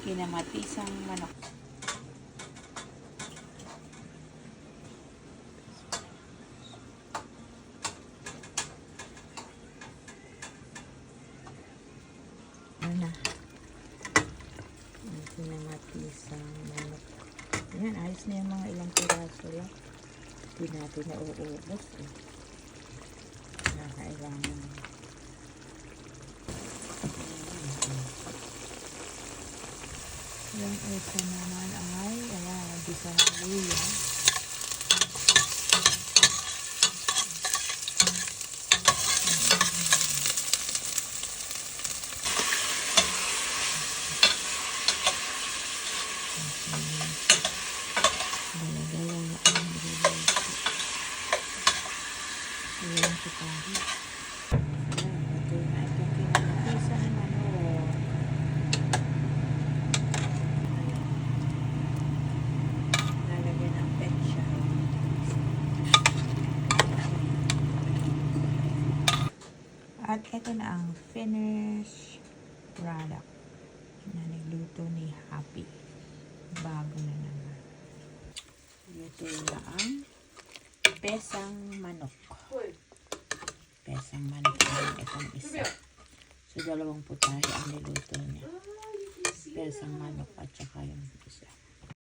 kinamatisang manok. Ano? Kinamatisang manok. Ayan, ayos na yung mga ilang piraso lang. Hindi natin nauubos eh. Nakakailangan. Yung isa naman ay, ayan, bisa ng luya. Ayan, sipari. Ayan, ito na itong kinamatisan ng manok. Lalagyan ng petsa. At ito na ang finished product na nagluto ni Happy. Bago na naman. Ito na ang pesang manok. Pesang manok na itong isa. So, 2 putahe ang niluto niya. Pesang manok at saka yung isa.